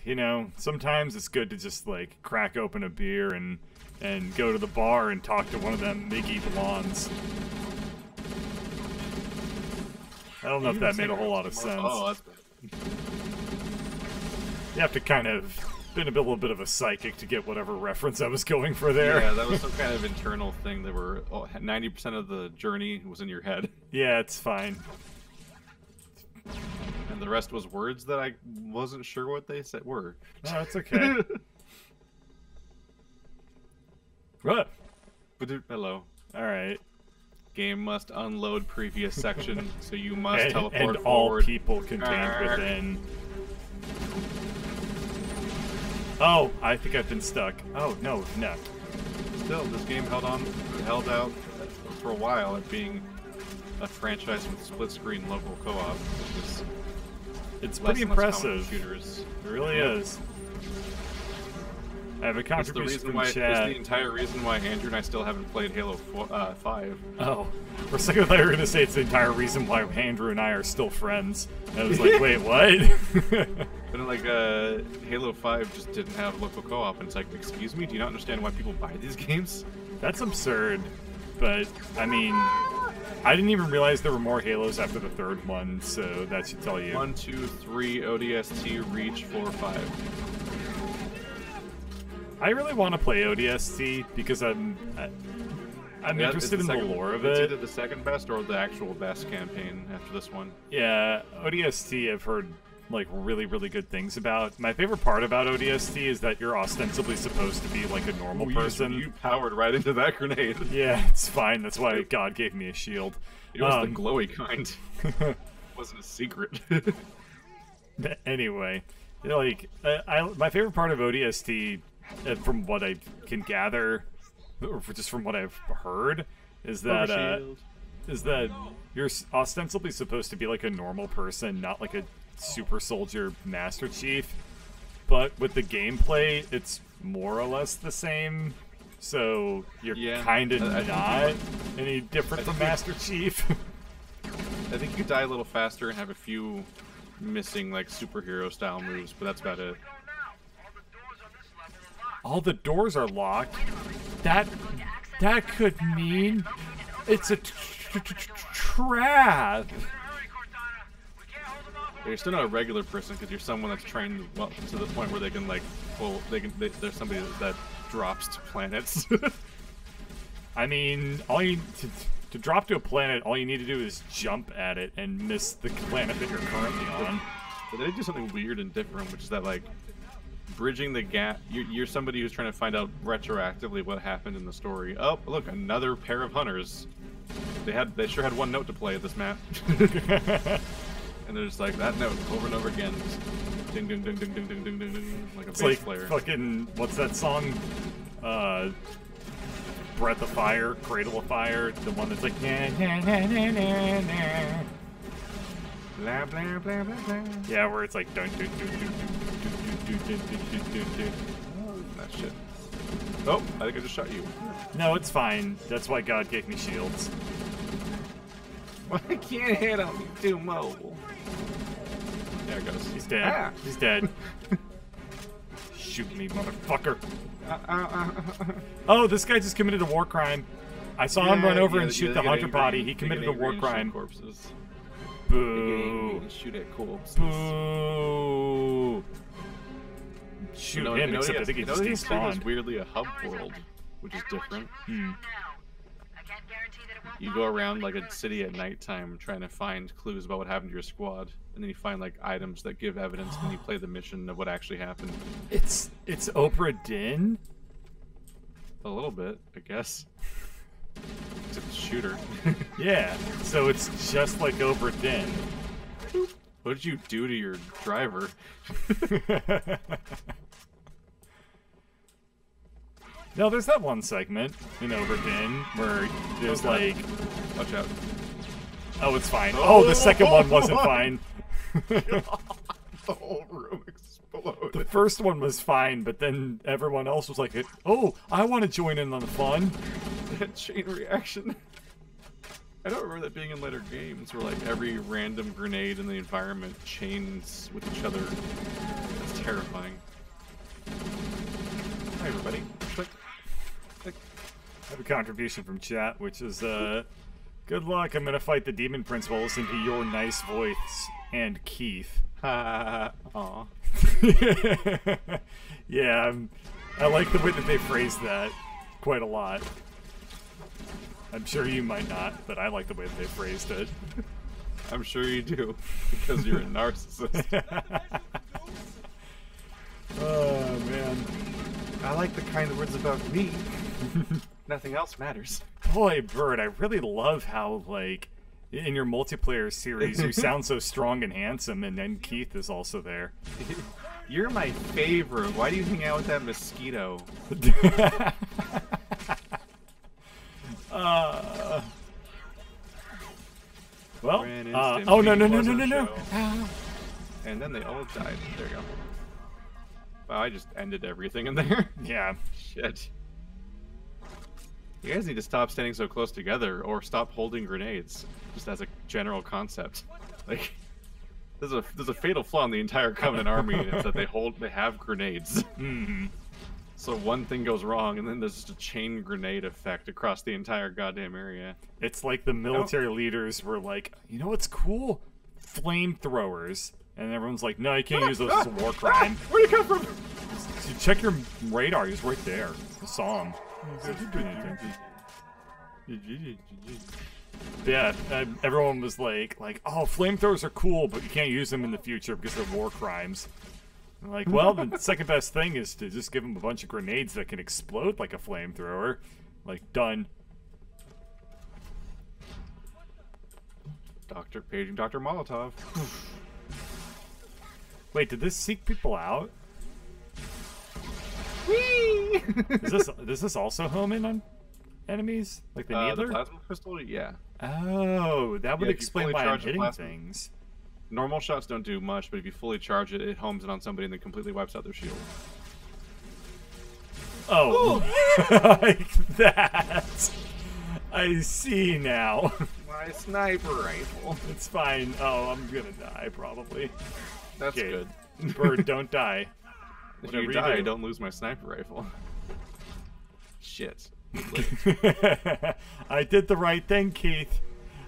you know, sometimes it's good to just, like, crack open a beer and go to the bar and talk to one of them Miggy blondes. I don't know if that made a whole lot of sense. Oh, that's bad. You have to kind of been a little bit of a psychic to get whatever reference I was going for there. Yeah, that was some kind of internal thing that were 90% of the journey was in your head. Yeah, it's fine. And the rest was words that I wasn't sure what they said were. No, it's okay. What? Hello. Alright. Game must unload previous section, so you must teleport and forward. all people contained within. Oh, I think I've been stuck. Oh, no. Still, this game held out for a while at being a franchise with split-screen local co-op. It's pretty impressive. Shooters. It really is. I have a contribution from chat. It's the entire reason why Andrew and I still haven't played Halo 5. Oh. For a second I thought you were going to say it's the entire reason why Andrew and I are still friends. And I was like, wait, what? But like, Halo 5 just didn't have local co-op, and it's like, excuse me, do you not understand why people buy these games? That's absurd. But, I mean, I didn't even realize there were more Halos after the third one, so that should tell you. 1, 2, 3, ODST, Reach, 4, 5. I really want to play ODST because I'm interested in the lore of it. It's either the second best or the actual best campaign after this one. Yeah, ODST I've heard like really, really good things about. My favorite part about ODST is that you're ostensibly supposed to be like a normal person. You powered right into that grenade. Yeah, it's fine. That's why God gave me a shield. It was the glowy kind. It wasn't a secret. Anyway, like my favorite part of ODST, from what I can gather, or just from what I've heard, is that you're ostensibly supposed to be like a normal person, not like a super soldier master chief. But with the gameplay, it's more or less the same. So you're kind of not any different from Master Chief. I think you die a little faster and have a few missing like superhero style moves, but that's about it. All the doors are locked. That could mean it's a trap. You're still not a regular person because you're someone that's trained well to the point where they can like there's somebody that drops to planets. I mean, all you to drop to a planet, all you need to do is jump at it and miss the planet that you're currently on. But they do something weird and different, which is that like bridging the gap. You're somebody who's trying to find out retroactively what happened in the story. Oh, look, another pair of hunters. They sure had one note to play at this map. And they're just like that note over and over again. Just ding ding ding ding ding ding ding ding ding, like a bass player. Fucking what's that song? Breath of Fire, Cradle of Fire, the one that's like na na na na na na. Blah blah blah blah blah. Yeah, where it's like dun dun dun dun dun dun dun dun dun. That shit. Oh, I think I just shot you. No, it's fine. That's why God gave me shields. Well, I can't hit him. He's too mobile. There it goes. He's dead. Ah. He's dead. Shoot me, motherfucker. Oh, this guy just committed a war crime. I saw him run over and shoot the hunter body. He committed a war crime. Corpses. Boo. Shoot at corpses. Boo. Shoot him, except I think he just despawned. It's weirdly a hub world, which is different. Hmm. You go around like a city at nighttime trying to find clues about what happened to your squad, and then you find like items that give evidence, and then you play the mission of what actually happened. It's Obra Dinn? A little bit, I guess. Except it's a shooter. Yeah, so it's just like Obra Dinn. What did you do to your driver? No, there's that one segment in Obra Dinn where there's like... Watch out. Oh, it's fine. Oh, the second one wasn't fine. The whole room exploded. The first one was fine, but then everyone else was like, oh, I want to join in on the fun. That chain reaction. I don't remember that being in later games where like every random grenade in the environment chains with each other. That's terrifying. Hi everybody. Click. Click. I have a contribution from chat, which is good luck. I'm gonna fight the demon prince while listening to your nice voice and Keith. Aw. Yeah, I like the way that they phrased that quite a lot. I'm sure you might not, but I like the way that they phrased it. I'm sure you do, because you're a narcissist. Oh, man. I like the kind of words about me. Nothing else matters. Boy, Bird, I really love how, like, in your multiplayer series, you sound so strong and handsome, and then Keith is also there. You're my favorite. Why do you hang out with that mosquito? Well, oh no. And then they all died. There you go. Wow, I just ended everything in there. Yeah. Shit. You guys need to stop standing so close together, or stop holding grenades. Just as a general concept. Like, there's a fatal flaw in the entire Covenant army, and it's that they have grenades. Mm-hmm. So one thing goes wrong, and then there's just a chain grenade effect across the entire goddamn area. It's like the military leaders were like, you know what's cool? Flamethrowers. And everyone's like, no, you can't use those as a war crime. Where'd you come from? So check your radar, he's right there. I saw him. Yeah, everyone was like, oh, flamethrowers are cool, but you can't use them in the future because they're war crimes. I'm like, well, the second best thing is to just give them a bunch of grenades that can explode like a flamethrower. Like, done. Paging Dr. Molotov. Wait, did this seek people out? Whee! Does this also home in on enemies? Like the Needler? The plasma pistol? Yeah. Oh, that would explain why I'm hitting things. Normal shots don't do much, but if you fully charge it, it homes in on somebody and then completely wipes out their shield. Oh, like that. I see now. My sniper rifle. It's fine. Oh, I'm gonna die probably. That's good. Bird, don't die. If you die, don't lose my sniper rifle. Shit. I did the right thing, Keith.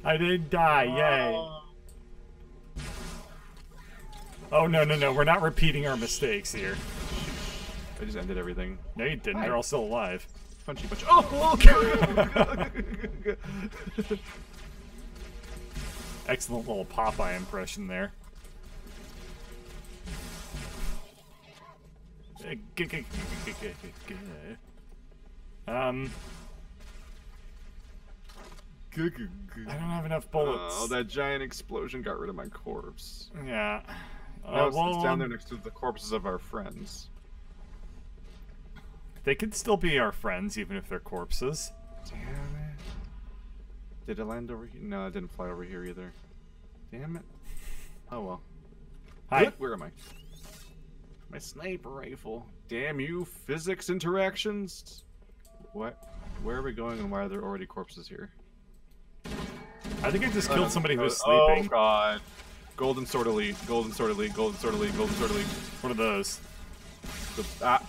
I didn't die. Yay. Oh, no. We're not repeating our mistakes here. I just ended everything. No, you didn't. They're all still alive. Punchy punch. Oh! Okay. Excellent little Popeye impression there. I don't have enough bullets. Oh, that giant explosion got rid of my corpse. Yeah. Now it's down there next to the corpses of our friends. They could still be our friends, even if they're corpses. Damn it. Did it land over here? No, it didn't fly over here either. Damn it. Oh well. Hi. Good. Where am I? My sniper rifle. Damn you, physics interactions. What? Where are we going and why are there already corpses here? I think I just killed somebody who was sleeping. Oh god. Golden sword elite, golden sword elite, golden sword elite, golden sword elite. What are those? That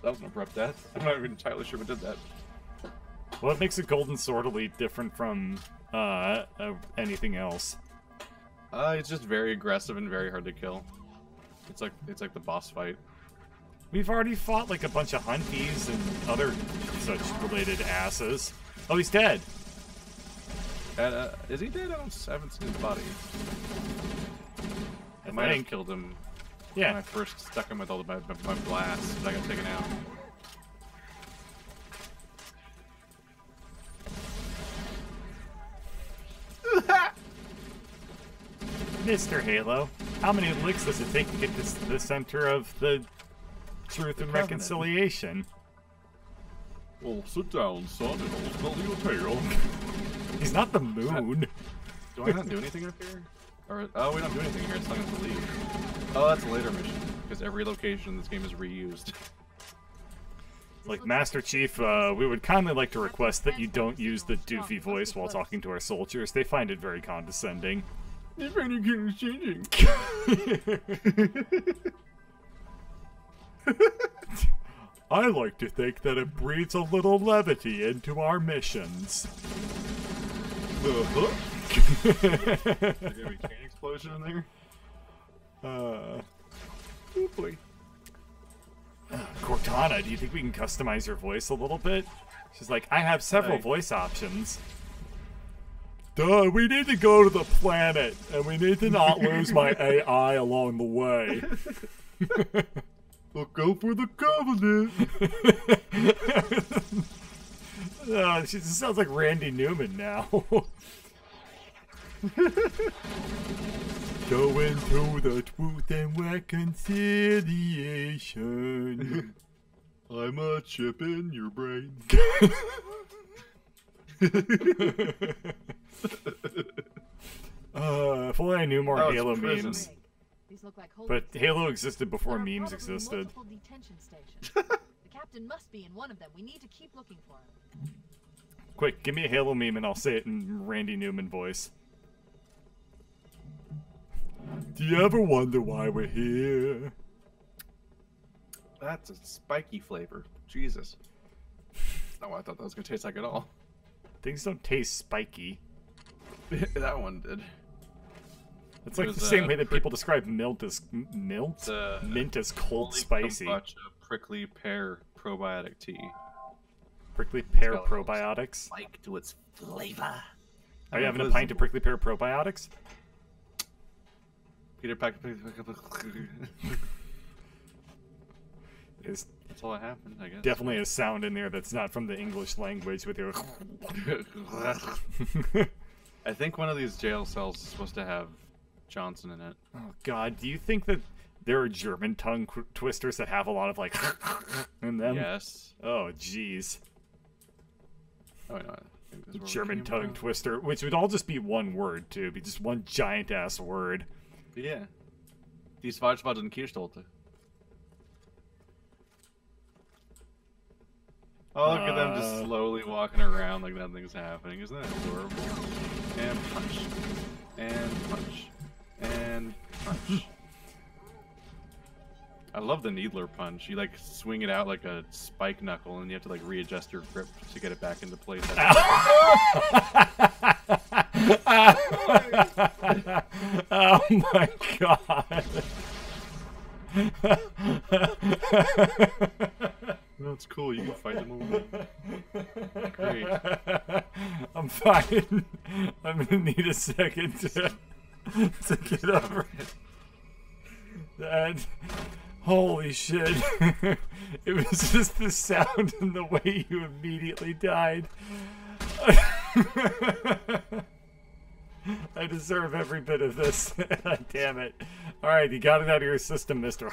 was an abrupt death. I'm not even entirely sure what did that. What makes a golden sword elite different from anything else? It's just very aggressive and very hard to kill. It's like the boss fight. We've already fought like a bunch of hunties and other such related asses. Oh, he's dead. Is he dead? I haven't seen his body. I might have killed him. Yeah. When I first stuck him with all my blasts, but I got taken out. Mr. Halo, how many licks does it take to get to the center of the truth and reconciliation? Well, sit down, son, and I'll tell you a tale. He's not the moon. Do I not do anything up here? Or, oh, we don't do anything here. It's telling us to leave. Oh, that's a later mission, because every location in this game is reused. Like, Master Chief, we would kindly like to request that you don't use the doofy voice while talking to our soldiers. They find it very condescending. It's very condescending. I like to think that it breeds a little levity into our missions. There's gonna be a cane explosion in there? Oh boy. Cortana, do you think we can customize your voice a little bit? She's like, I have several voice options. Duh, we need to go to the planet, and we need to not lose my AI along the way. We'll go for the Covenant. She sounds like Randy Newman now. Go into the truth and reconciliation. I'm a chip in your brain. If only I knew more Halo memes. But Halo existed before memes existed. The captain must be in one of them. We need to keep looking for him. Quick, give me a Halo meme and I'll say it in Randy Newman voice. Do you ever wonder why we're here? That's a spiky flavor. Jesus. Oh, I thought that was gonna taste like it all. Things don't taste spiky. That one did. It's like the same way that people describe mint as cold spicy. Prickly pear probiotic tea. Prickly pear probiotics. Spike to its flavor. Are you having a pint of prickly pear probiotics? Peter Pack. That's all that happened, I guess. Definitely a sound in there that's not from the English language with your. I think one of these jail cells is supposed to have Johnson in it. Oh God, do you think that there are German tongue twisters that have a lot of like in them? Yes. Oh jeez. Oh no. German tongue twister, which would all just be one word too, be just one giant ass word. Yeah. Die Schwarzwald Kirchstolte. Oh, look at them just slowly walking around like nothing's happening. Isn't that adorable? And punch. And punch. And punch. I love the Needler punch. You like swing it out like a spike knuckle and you have to like readjust your grip to get it back into place. Oh my God. That's cool. You can fight them alone. Great. I'm fine. I'm gonna need a second to get over it. That. Holy shit. It was just the sound and the way you immediately died. I deserve every bit of this. Damn it. Alright, you got it out of your system, Mr.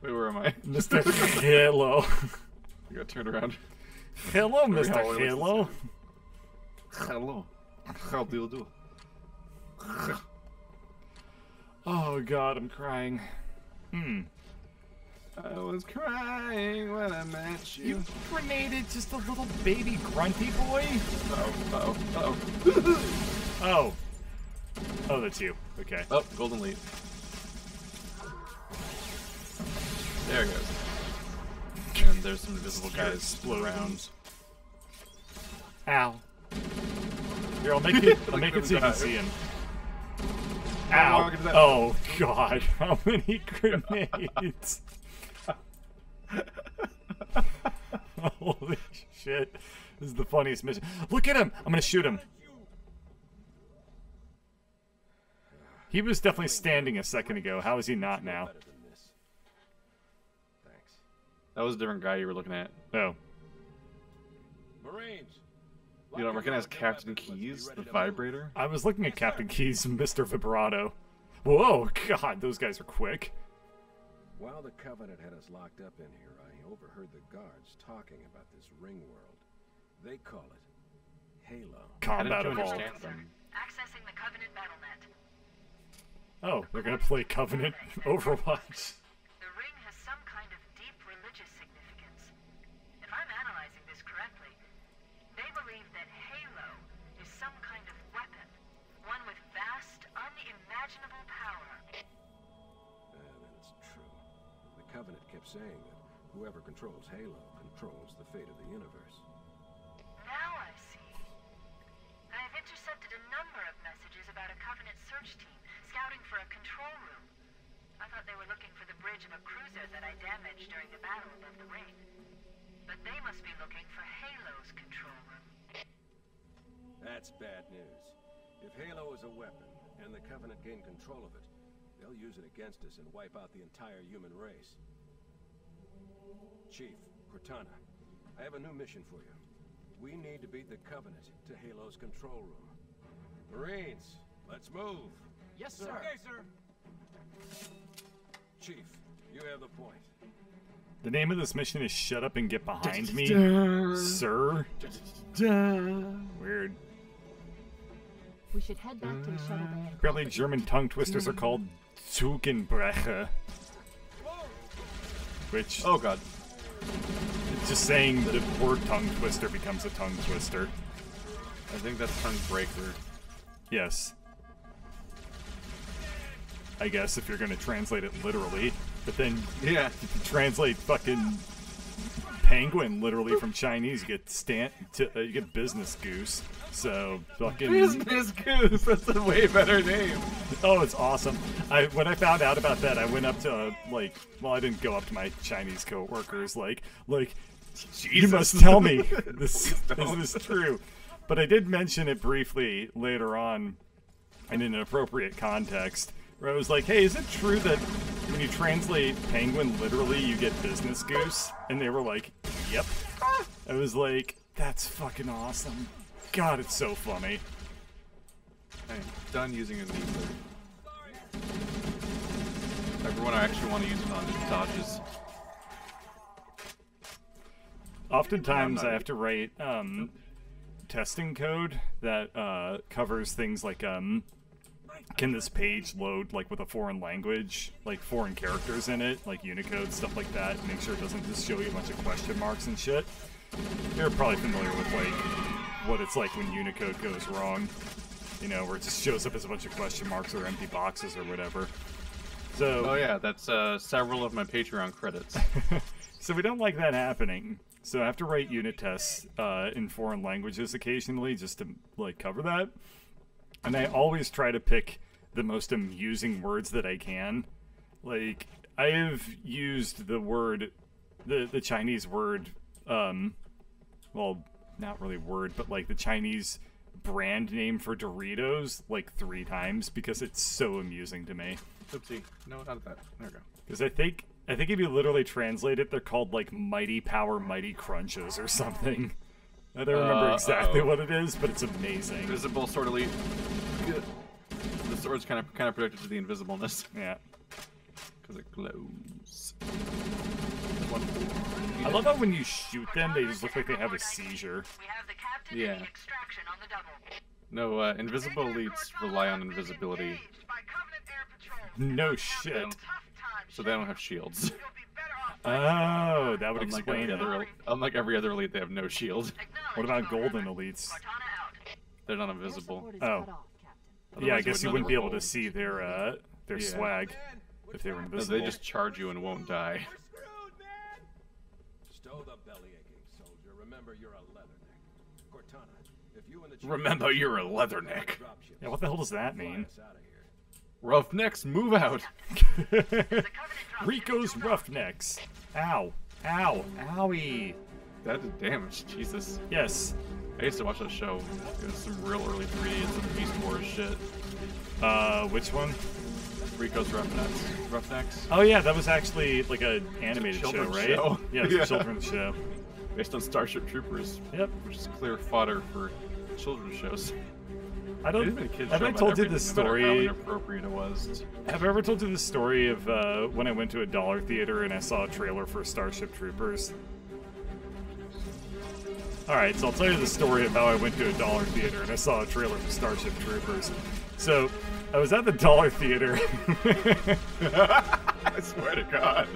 Wait, where am I? Mr. Halo. You gotta turn around. Hello, Mr. Halo. Hello. How do you do? Oh God, I'm crying. I was crying when I met you. You grenaded just a little baby grunty boy? Oh. Oh, that's you. Okay. Oh, golden lead. There it goes. And there's some invisible guys around. Ow. Here, I'll make it so you can see him. Ow! Oh God! How many grenades? Holy shit! This is the funniest mission. Look at him! I'm gonna shoot him. He was definitely standing a second ago. How is he not now? That was a different guy you were looking at. Oh. Marines. You don't recognize Captain Keys, the vibrator? I was looking at Captain Keys and Mr. Vibrato. Whoa, God, those guys are quick. While the Covenant had us locked up in here, I overheard the guards talking about this ringworld. They call it Halo. Combat Evolved. Accessing the Covenant BattleNet. Oh, they're gonna play Covenant Overwatch. The ring has some kind of deep kept saying that whoever controls Halo controls the fate of the universe. Now I see. I have intercepted a number of messages about a Covenant search team scouting for a control room. I thought they were looking for the bridge of a cruiser that I damaged during the battle above the ring. But they must be looking for Halo's control room. That's bad news. If Halo is a weapon, and the Covenant gain control of it, they'll use it against us and wipe out the entire human race. Chief, Cortana, I have a new mission for you. We need to beat the Covenant to Halo's control room. Marines, let's move! Yes, sir. Okay, sir. Chief, you have the point. The name of this mission is Shut Up and Get Behind Me, sir. Weird. We should head back to the shuttle bay. Apparently German tongue twisters are called Zungenbrecher. Which... Oh god. Just saying the word tongue twister becomes a tongue twister. I think that's tongue breaker. Yes. I guess if you're gonna translate it literally. But then, Yeah. if you translate fucking penguin literally from Chinese, you get business goose. So fucking Business Goose. That's a way better name. oh, it's awesome. When I found out about that, I went up to I didn't go up to my Chinese coworkers like you must tell me this is true. But I did mention it briefly later on in an appropriate context. Where I was like, hey, is it true that when you translate penguin literally, you get business goose? And they were like, yep. I was like, that's fucking awesome. God, it's so funny. I'm done using a needler. Everyone I actually want to use it on is dodges. Oftentimes I have to write testing code that covers things like can this page load like with a foreign language, like foreign characters in it, like Unicode, stuff like that, make sure it doesn't just show you a bunch of question marks and shit. You're probably familiar with like what it's like when Unicode goes wrong, you know, where it just shows up as a bunch of question marks or empty boxes or whatever. So Oh yeah, that's several of my Patreon credits. so we don't like that happening. So I have to write unit tests in foreign languages occasionally just to like cover that. And I always try to pick the most amusing words that I can. Like, I have used the word, the Chinese word, well, not really word, but like the Chinese brand name for Doritos like 3 times because it's so amusing to me. Oopsie. No, not that. There we go. Because I think if you literally translate it, they're called like Mighty Power Mighty Crunches or something. I don't remember exactly what it is, but it's amazing. Invisible Sword Elite. Good. The sword's kind of protected to the invisibleness. Yeah. Because it glows. I love how when you shoot them, they just look like they have a seizure. We have the captain Yeah. and the extraction on the double. No, invisible elites rely on invisibility, Engaged by Covenant Air Patrol. No shit. Tough times. so they don't have shields. You'll be better off Oh, that would explain it. Unlike every other elite, they have no shield. What about golden elites? Cortana out. They're not Their invisible. support is Oh. cut off, Captain. Yeah, I Otherwise guess you would wouldn't be never able to roll. see their Yeah. swag if they were No, invisible. they just charge you and won't die. Stow the belly-aching, soldier. Remember, you're a leatherneck. Cortana, if you and the chief Remember, you're a leatherneck. dropships, Yeah, what the hell does that fly mean? us outta here. Roughnecks, move out. Rico's Roughnecks. Ow. Ow. Owie. That did damage, Jesus. Yes. I used to watch that show. It was some real early 3D and some Beast Wars shit. Which one? Rico's Roughnecks. Oh yeah, that was actually like an animated show, children's right? show. Yeah, it's Yeah. a children's show. Based on Starship Troopers. Yep. Which is clear fodder for children's shows. I It don't. had been a kid's Have show I about told you everything, this no matter how story? inappropriate it was. Have I ever told you the story of when I went to a dollar theater and I saw a trailer for Starship Troopers? Alright, so I'll tell you the story of how I went to a dollar theater and I saw a trailer for Starship Troopers. So, I was at the dollar theater. I swear to God.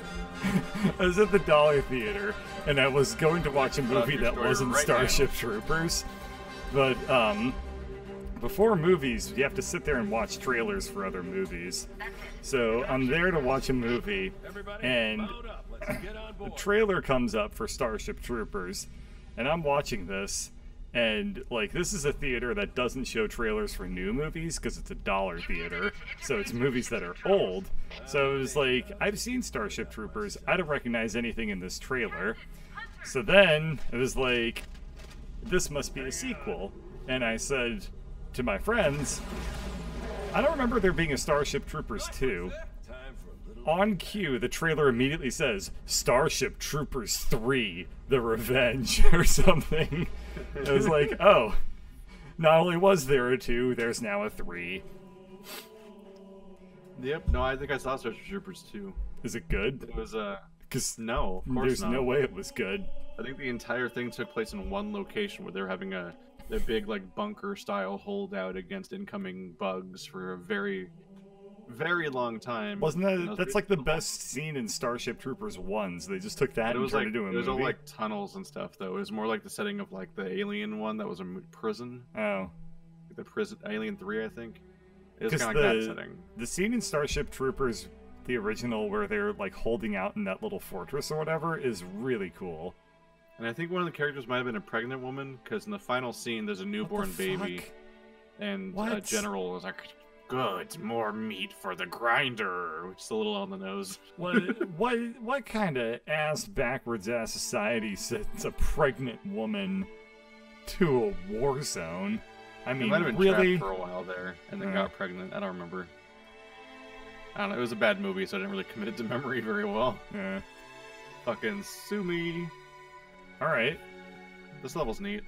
I was at the dollar theater and I was going to watch a movie your that story wasn't right Starship Troopers. But, before movies, you have to sit there and watch trailers for other movies. So I'm there to watch a movie, Everybody, and load up. Let's Get on the board. trailer comes up for Starship Troopers, and I'm watching this, and like this is a theater that doesn't show trailers for new movies because it's a dollar theater, so it's movies that are old. So it was like, I've seen Starship Troopers, I don't recognize anything in this trailer. So then it was like, this must be a sequel, and I said to my friends, I don't remember there being a Starship Troopers 2. Time for a little. On cue, the trailer immediately says, Starship Troopers 3, The Revenge, or something. It was like, oh, not only was there a 2, there's now a 3. Yep. No, I think I saw Starship Troopers 2. Is it good? It was Because no, of course there's not. no way it was good. I think the entire thing took place in one location where they were having a big like bunker style holdout against incoming bugs for a very, very long time. Wasn't And that, was that's really like the cool. best scene in Starship Troopers 1, so they just took that But it and was turned like it into a it was all movie? like tunnels and stuff though. It was more like the setting of like the Alien one that was a prison, Oh. like the prison Alien 3, I think. It was 'Cause kind of like that setting. the scene in Starship Troopers, the original, where they're like holding out in that little fortress or whatever, is really cool. And I think one of the characters might have been a pregnant woman because in the final scene there's a newborn What the baby, fuck? and a What? general was like, "Good, more meat for the grinder," which is a little on the nose. What kind of backwards ass society sends a pregnant woman to a war zone? I They mean, might have been really? trapped for a while there and then Yeah. got pregnant. I don't remember. I don't know. It was a bad movie, so I didn't really commit it to memory very well. Yeah. Fucking sue me. All right. This level's neat.